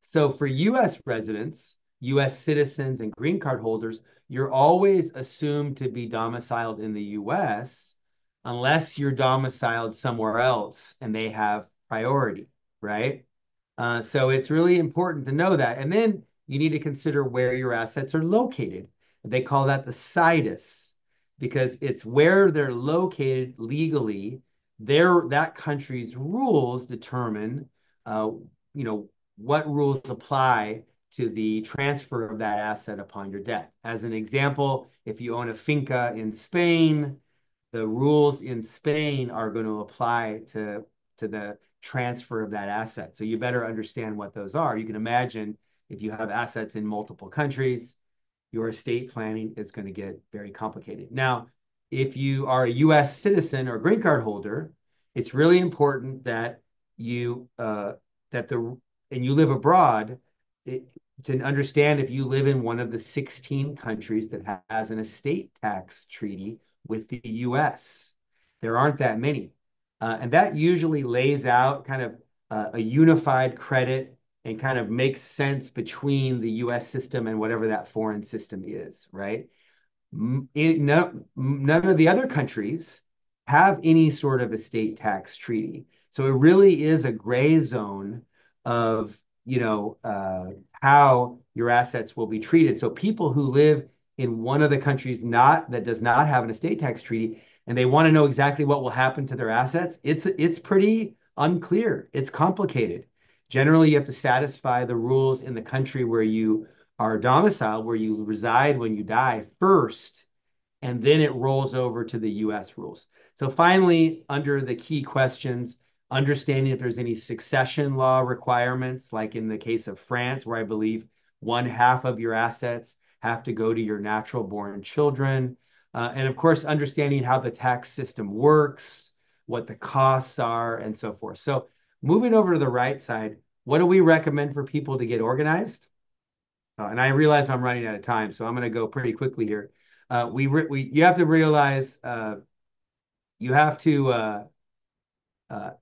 Speaker 3: so for US residents, US citizens, and green card holders, you're always assumed to be domiciled in the US unless you're domiciled somewhere else and they have priority, right? So it's really important to know that. And then you need to consider where your assets are located. They call that the situs because it's where they're located legally. That country's rules determine, uh, you know, what rules apply to the transfer of that asset upon your death. As an example, if you own a finca in Spain, the rules in Spain are going to apply to the transfer of that asset. So you better understand what those are. You can imagine if you have assets in multiple countries, your estate planning is going to get very complicated. Now, if you are a US citizen or green card holder, it's really important that you that the and you live abroad it, to understand if you live in one of the 16 countries that has an estate tax treaty with the US. There aren't that many. And that usually lays out kind of a unified credit and kind of makes sense between the US system and whatever that foreign system is, right? None of the other countries have any sort of estate tax treaty. So it really is a gray zone of, how your assets will be treated. So people who live in one of the countries that does not have an estate tax treaty and they want to know exactly what will happen to their assets, it's pretty unclear. It's complicated. Generally, you have to satisfy the rules in the country where you are domiciled, where you reside when you die first, and then it rolls over to the US rules. So finally, under the key questions, understanding if there's any succession law requirements, like in the case of France, where I believe one half of your assets have to go to your natural born children. And of course, understanding how the tax system works, what the costs are, and so forth. So moving over to the right side, what do we recommend for people to get organized? And I realize I'm running out of time, so I'm going to go pretty quickly here. You have to realize you have to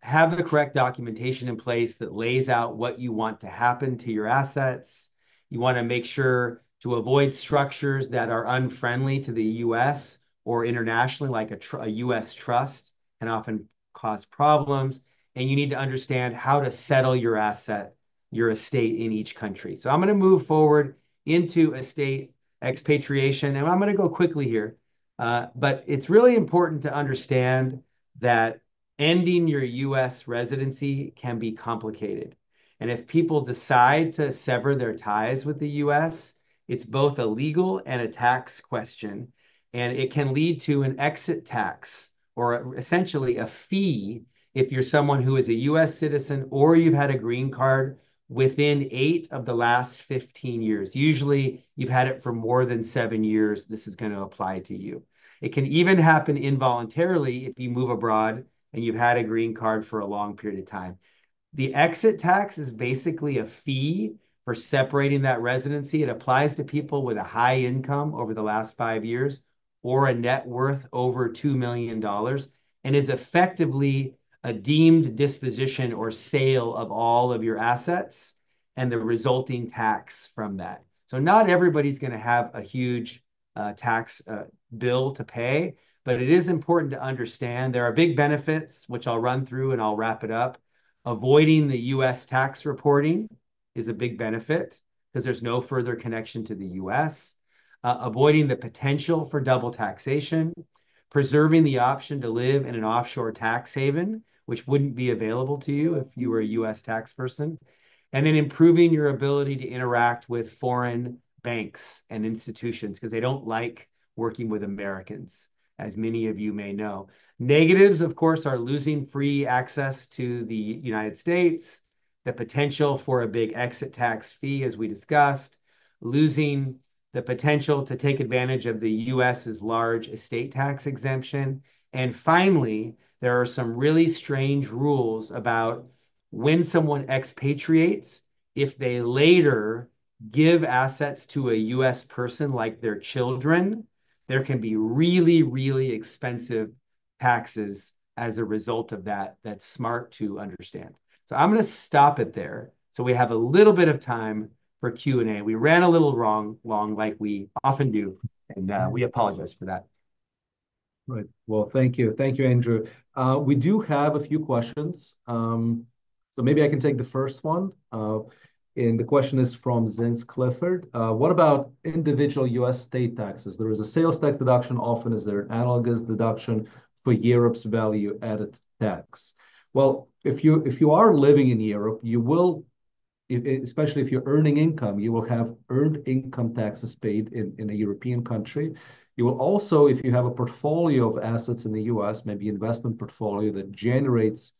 Speaker 3: have the correct documentation in place that lays out what you want to happen to your assets. You want to make sure to avoid structures that are unfriendly to the US or internationally, like a US trust can often cause problems. And you need to understand how to settle your estate in each country. So I'm going to move forward into estate expatriation, and I'm going to go quickly here. But it's really important to understand that ending your US residency can be complicated. And if people decide to sever their ties with the US, it's both a legal and a tax question. And it can lead to an exit tax or essentially a fee if you're someone who is a US citizen or you've had a green card within 8 of the last 15 years. Usually you've had it for more than 7 years. This is going to apply to you. It can even happen involuntarily if you move abroad and you've had a green card for a long period of time. The exit tax is basically a fee for separating that residency. It applies to people with a high income over the last 5 years or a net worth over $2 million and is effectively a deemed disposition or sale of all of your assets and the resulting tax from that. So not everybody's going to have a huge tax bill to pay, but it is important to understand there are big benefits, which I'll run through and I'll wrap it up. Avoiding the US tax reporting is a big benefit because there's no further connection to the US. Avoiding the potential for double taxation, preserving the option to live in an offshore tax haven, which wouldn't be available to you if you were a US tax person. And then improving your ability to interact with foreign banks and institutions because they don't like working with Americans, as many of you may know. Negatives, of course, are losing free access to the United States, the potential for a big exit tax fee, as we discussed, losing the potential to take advantage of the US's large estate tax exemption. And finally, there are some really strange rules about when someone expatriates, if they later give assets to a US person like their children, there can be really, really expensive taxes as a result of that. That's smart to understand. So I'm going to stop it there so we have a little bit of time for Q&A. We ran a little long like we often do, and we apologize for that.
Speaker 2: Right. Well, thank you. Thank you, Andrew. We do have a few questions. So maybe I can take the first one. And the question is from Zins Clifford. What about individual US state taxes? There is a sales tax deduction. Often is there an analogous deduction for Europe's value added tax? Well, if you are living in Europe, you will, especially if you're earning income, you will have earned income taxes paid in a European country. You will also, if you have a portfolio of assets in the US, maybe investment portfolio that generates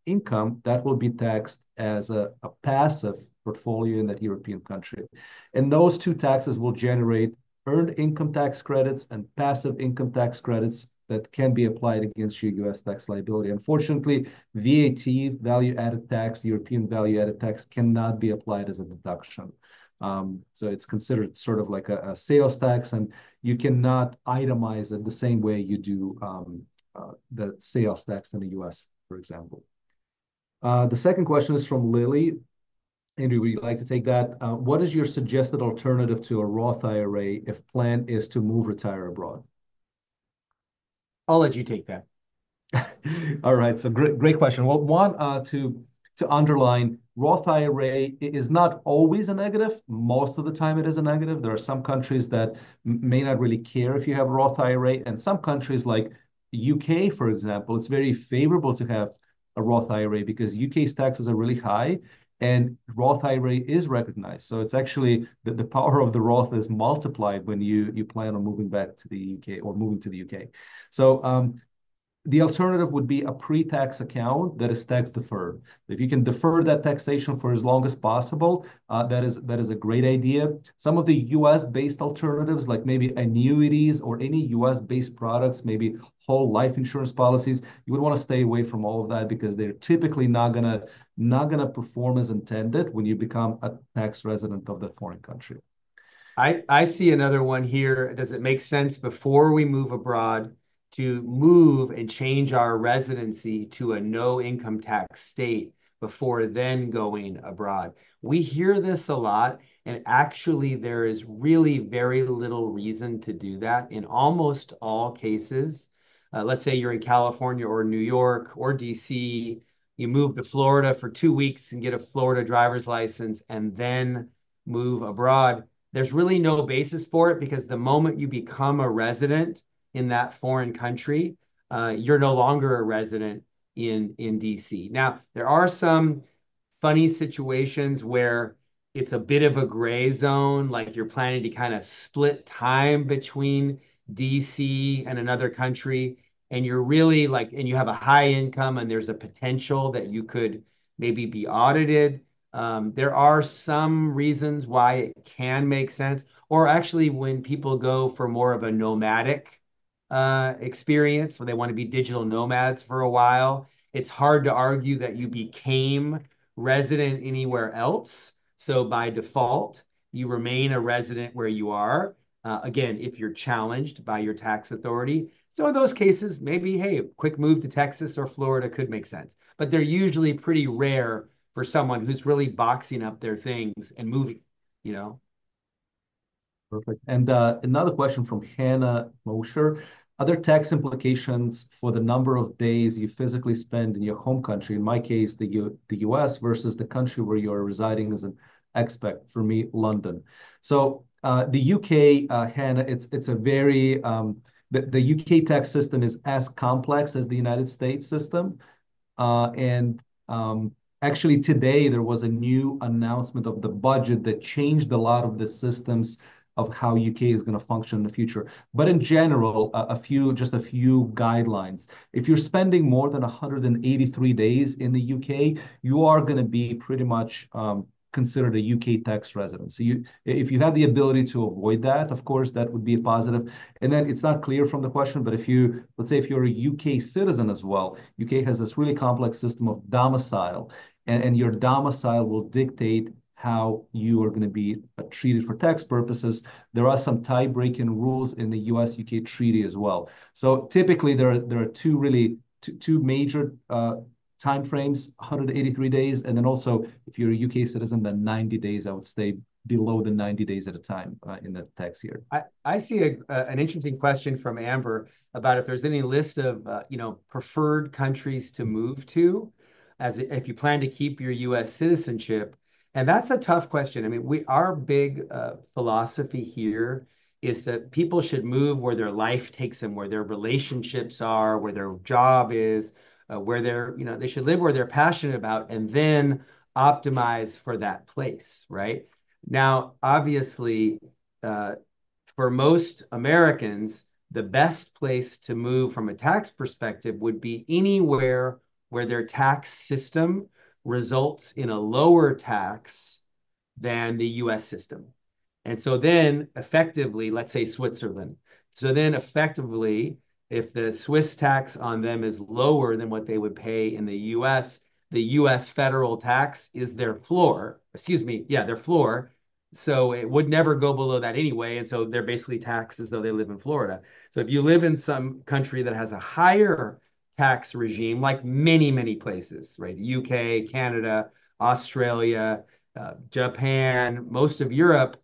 Speaker 2: income, that will be taxed as a passive portfolio in that European country. And those two taxes will generate earned income tax credits and passive income tax credits that can be applied against your US tax liability. Unfortunately, VAT, value added tax, European value added tax, cannot be applied as a deduction. So it's considered sort of like a sales tax, and you cannot itemize it the same way you do the sales tax in the US, for example. The second question is from Lily. Andrew, would you like to take that? What is your suggested alternative to a Roth IRA if plan is to move retire abroad?
Speaker 3: I'll let you take that.
Speaker 2: All right, so great question. Well, one, to underline, Roth IRA is not always a negative. Most of the time, it is a negative. There are some countries that may not really care if you have a Roth IRA, and some countries like UK, for example, it's very favorable to have a Roth IRA because UK's taxes are really high, and Roth IRA is recognized. So it's actually the power of the Roth is multiplied when you plan on moving back to the UK or moving to the UK. So the alternative would be a pre-tax account that is tax deferred. If you can defer that taxation for as long as possible, that is a great idea. Some of the US-based alternatives, like maybe annuities or any US-based products, maybe whole life insurance policies, you would want to stay away from all of that because they're typically not gonna perform as intended when you become a tax resident of the foreign country.
Speaker 3: I see another one here. Does it make sense before we move abroad to move and change our residency to a no income tax state before then going abroad? We hear this a lot, and actually, there is really very little reason to do that in almost all cases. Let's say you're in California or New York or DC, you move to Florida for 2 weeks and get a Florida driver's license and then move abroad. There's really no basis for it because the moment you become a resident in that foreign country, you're no longer a resident in DC. Now, there are some funny situations where it's a bit of a gray zone, like you're planning to kind of split time between DC and another country, and you're really like, and you have a high income, and there's a potential that you could maybe be audited. There are some reasons why it can make sense, or actually, when people go for more of a nomadic experience, where they want to be digital nomads for a while, it's hard to argue that you became resident anywhere else. So by default, you remain a resident where you are. Again, if you're challenged by your tax authority. So in those cases, maybe, hey, a quick move to Texas or Florida could make sense. But they're usually pretty rare for someone who's really boxing up their things and moving, you know?
Speaker 2: Perfect. And another question from Hannah Mosher. Are there tax implications for the number of days you physically spend in your home country? In my case, the US versus the country where you are residing as an expat. For me, London. So the UK, Hannah, it's a very the UK tax system is as complex as the United States system. And actually, today there was a new announcement of the budget that changed a lot of the systems of how UK is going to function in the future. But in general, just a few guidelines. If you're spending more than 183 days in the UK, you are going to be pretty much considered a UK tax resident. So if you have the ability to avoid that, of course, that would be a positive. And then it's not clear from the question, but let's say if you're a UK citizen as well, UK has this really complex system of domicile, and your domicile will dictate how you are going to be treated for tax purposes. There are some tie-breaking rules in the US UK treaty as well. So typically there are two major time frames, 183 days, and then also if you're a UK citizen, then 90 days. I would stay below the 90 days at a time in the tax year.
Speaker 3: I see an interesting question from Amber about if there's any list of preferred countries to move to, as if you plan to keep your U.S. citizenship, and that's a tough question. I mean, our big philosophy here is that people should move where their life takes them, where their relationships are, where their job is, where they should live where they're passionate about, and then optimize for that place, right? Now, obviously, uh, for most Americans, the best place to move from a tax perspective would be anywhere where their tax system results in a lower tax than the US system. And so then effectively, let's say Switzerland. So then effectively, if the Swiss tax on them is lower than what they would pay in the US federal tax is their floor. Excuse me, yeah, their floor. So it would never go below that anyway. And so they're basically taxed as though they live in Florida. So if you live in some country that has a higher tax regime, like many, many places, right? The UK, Canada, Australia, Japan, most of Europe,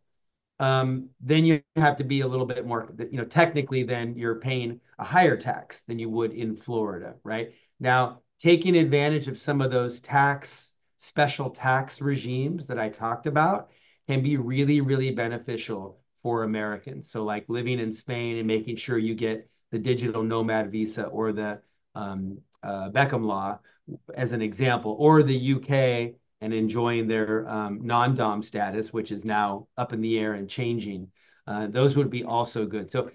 Speaker 3: then you have to be a little bit more, technically, then you're paying a higher tax than you would in Florida, right? Now, taking advantage of some of those special tax regimes that I talked about can be really, really beneficial for Americans. So, like living in Spain and making sure you get the digital nomad visa or the Beckham law as an example, or the UK and enjoying their non-dom status, which is now up in the air and changing. Those would be also good. So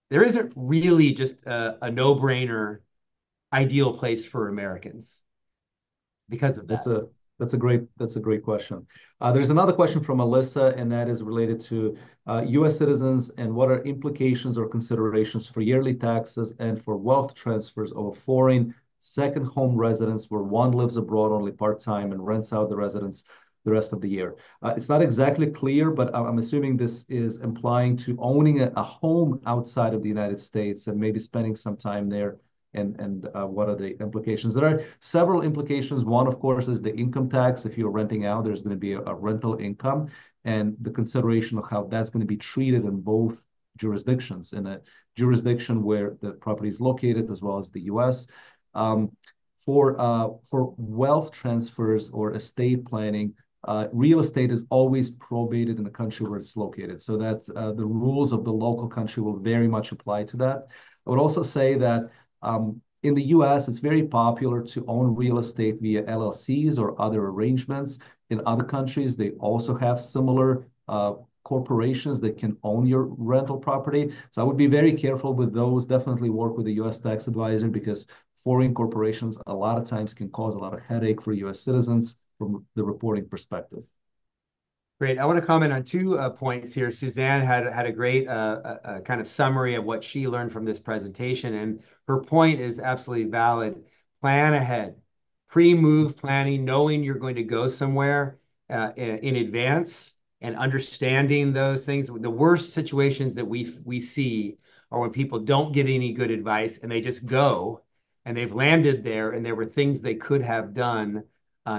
Speaker 3: there isn't really just a no-brainer ideal place for Americans because of
Speaker 2: That's
Speaker 3: that.
Speaker 2: a that's a great question. There's another question from Alyssa, and that is related to U.S. citizens and what are implications or considerations for yearly taxes and for wealth transfers of a foreign second home residence where one lives abroad only part-time and rents out the residence the rest of the year. It's not exactly clear, but I'm assuming this is implying to owning a home outside of the United States and maybe spending some time there and what are the implications? There are several implications. One, of course, is the income tax. If you're renting out, there's going to be a rental income and the consideration of how that's going to be treated in both jurisdictions, in a jurisdiction where the property is located as well as the U.S. Um, for wealth transfers or estate planning, real estate is always probated in the country where it's located. So that the rules of the local country will very much apply to that. I would also say that in the US, it's very popular to own real estate via LLCs or other arrangements. In other countries, they also have similar corporations that can own your rental property. So I would be very careful with those. Definitely work with a US tax advisor because foreign corporations a lot of times can cause a lot of headache for US citizens from the reporting perspective.
Speaker 3: Great. I want to comment on two points here. Suzanne had a great kind of summary of what she learned from this presentation, and her point is absolutely valid. Plan ahead, pre-move planning, knowing you're going to go somewhere in advance, and understanding those things. The worst situations that we see are when people don't get any good advice and they just go, and they've landed there, and there were things they could have done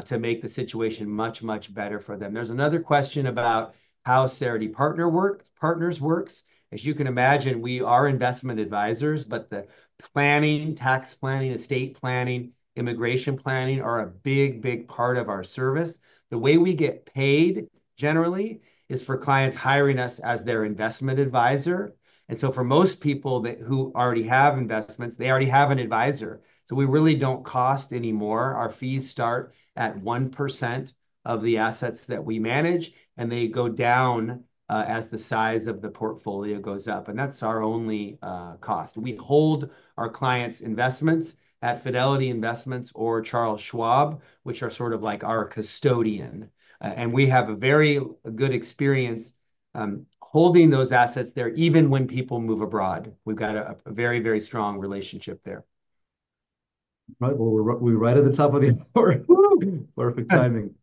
Speaker 3: to make the situation much, much better for them. There's another question about how Sarity Partners works. As you can imagine, we are investment advisors, but the planning, tax planning, estate planning, immigration planning are a big, big part of our service. The way we get paid generally is for clients hiring us as their investment advisor. And so for most people who already have investments, they already have an advisor So we really don't cost anymore. Our fees start at 1% of the assets that we manage, and they go down as the size of the portfolio goes up. And that's our only cost. We hold our clients' investments at Fidelity Investments or Charles Schwab, which are sort of like our custodian. And we have a very good experience holding those assets there, even when people move abroad. We've got a very, very strong relationship there.
Speaker 2: Right. Well, we're right at the top of the hour. Perfect timing.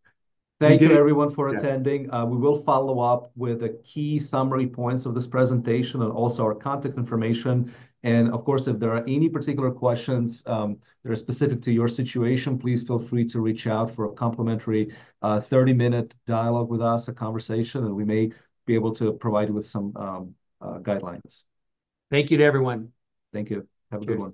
Speaker 3: We
Speaker 2: Thank
Speaker 3: did
Speaker 2: you,
Speaker 3: it.
Speaker 2: everyone, for
Speaker 3: Yeah.
Speaker 2: attending. We will follow up with the key summary points of this presentation and also our contact information. And of course, if there are any particular questions that are specific to your situation, please feel free to reach out for a complimentary 30-minute dialogue with us, a conversation, and we may be able to provide you with some guidelines.
Speaker 3: Thank you to everyone.
Speaker 2: Thank you. Have a good
Speaker 3: Cheers.
Speaker 2: one.